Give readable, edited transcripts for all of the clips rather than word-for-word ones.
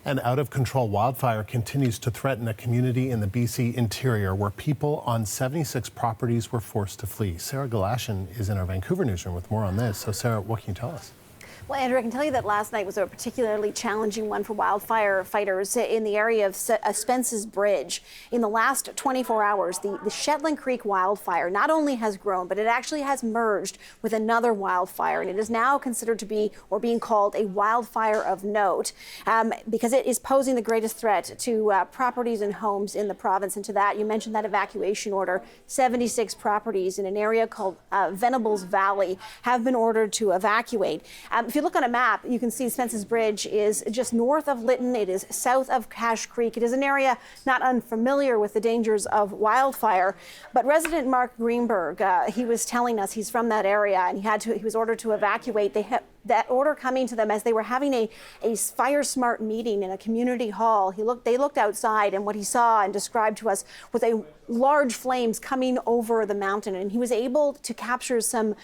An out-of-control wildfire continues to threaten a community in the BC interior where people on 76 properties were forced to flee. Sarah Galashan is in our Vancouver newsroom with more on this. So Sarah, what can you tell us? Well, Andrew, I can tell you that last night was a particularly challenging one for wildfire fighters in the area of Spences Bridge. In the last 24 hours, the Shetland Creek wildfire not only has grown, but it actually has merged with another wildfire, and it is now considered to be, or being called, a wildfire of note because it is posing the greatest threat to properties and homes in the province. And to that, you mentioned that evacuation order. 76 properties in an area called Venables Valley have been ordered to evacuate. If you look on a map, you can see Spences Bridge is just north of Lytton. It is south of Cache Creek. It is an area not unfamiliar with the dangers of wildfire. But resident Mark Greenberg, he was telling us he's from that area, and he was ordered to evacuate. That order coming to them as they were having a fire smart meeting in a community hall. They looked outside, and what he saw and described to us was a large flames coming over the mountain, and he was able to capture some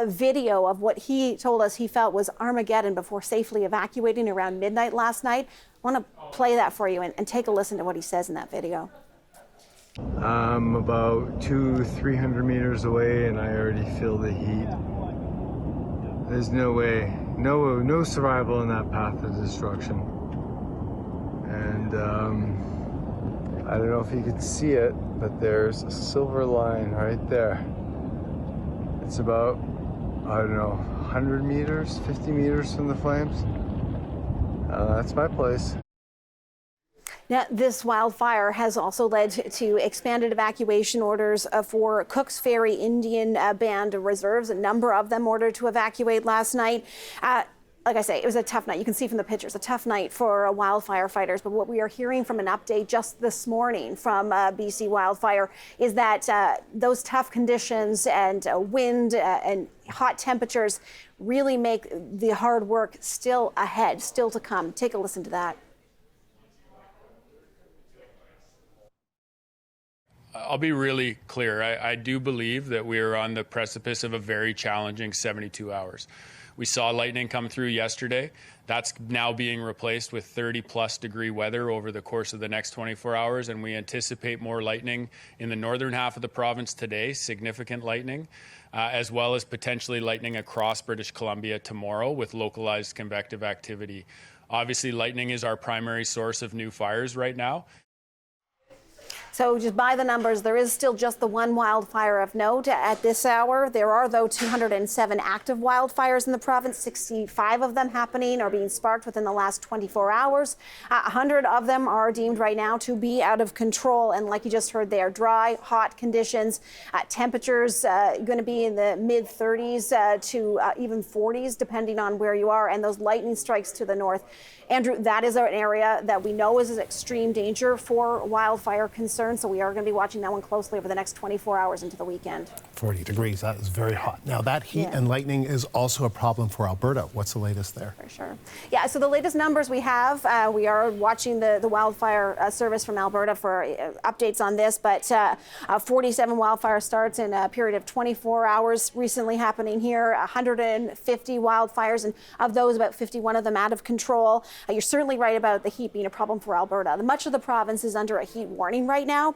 video of what he told us he felt was Armageddon before safely evacuating around midnight last night. I want to play that for you and take a listen to what he says in that video. I'm about 200-300 meters away, and I already feel the heat. There's no way, no survival in that path of destruction. And I don't know if you could see it, but there's a silver line right there. It's about, I don't know, 100 meters, 50 meters from the flames. That's my place. Now, this wildfire has also led to expanded evacuation orders for Cook's Ferry Indian Band reserves. A number of them ordered to evacuate last night. Like I say, it was a tough night. You can see from the pictures, a tough night for wildfire fighters. But what we are hearing from an update just this morning from BC Wildfire is that those tough conditions and wind and hot temperatures really make the hard work still ahead, still to come. Take a listen to that. I'll be really clear. I do believe that we are on the precipice of a very challenging 72 hours. We saw lightning come through yesterday. That's now being replaced with 30-plus degree weather over the course of the next 24 hours, and we anticipate more lightning in the northern half of the province today, significant lightning, as well as potentially lightning across British Columbia tomorrow with localized convective activity. Obviously, lightning is our primary source of new fires right now. So just by the numbers, there is still just the one wildfire of note at this hour. There are, though, 207 active wildfires in the province. 65 of them happening or being sparked within the last 24 hours. 100 of them are deemed right now to be out of control. And like you just heard, they are dry, hot conditions. Temperatures going to be in the mid-30s to even 40s, depending on where you are. And those lightning strikes to the north. Andrew, that is an area that we know is extreme danger for wildfire concern, so we are going to be watching that one closely over the next 24 hours into the weekend. 40 degrees, that is very hot. Now, that heat and lightning is also a problem for Alberta. What's the latest there? For sure. Yeah, so the latest numbers we have, we are watching the Wildfire Service from Alberta for updates on this, but 47 wildfire starts in a period of 24 hours recently happening here, 150 wildfires, and of those, about 51 of them out of control. You're certainly right about the heat being a problem for Alberta. Much of the province is under a heat warning right now.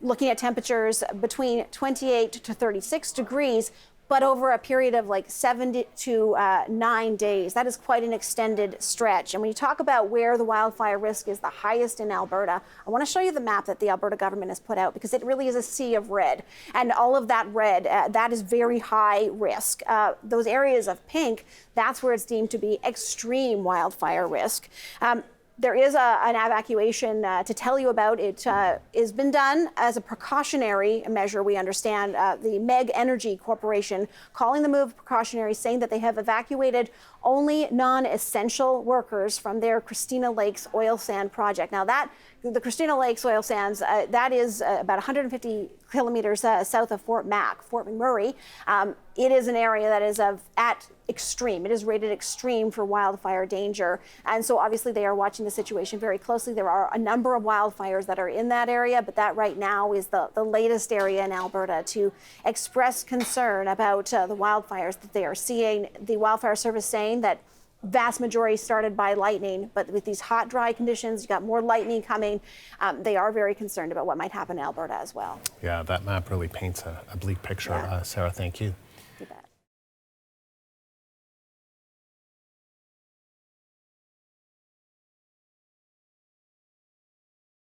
Looking at temperatures between 28 to 36 degrees, but over a period of like 7 to 9 days. That is quite an extended stretch. And when you talk about where the wildfire risk is the highest in Alberta, I want to show you the map that the Alberta government has put out, because it really is a sea of red. And all of that red, that is very high risk. Those areas of pink, that's where it's deemed to be extreme wildfire risk. There is an evacuation to tell you about. It has been done as a precautionary measure, we understand. The MEG Energy Corporation calling the move precautionary, saying that they have evacuated only non-essential workers from their Christina Lakes oil sand project. Now, the Christina Lakes oil sands, that is about 150 kilometers south of Fort McMurray. It is an area that is at extreme. It is rated extreme for wildfire danger. And so obviously they are watching the situation very closely. There are a number of wildfires that are in that area, but that right now is the latest area in Alberta to express concern about the wildfires that they are seeing. The Wildfire Service saying that vast majority started by lightning, but with these hot, dry conditions, you got more lightning coming. They are very concerned about what might happen in Alberta as well. Yeah, that map really paints a bleak picture. Yeah. Sarah, thank you.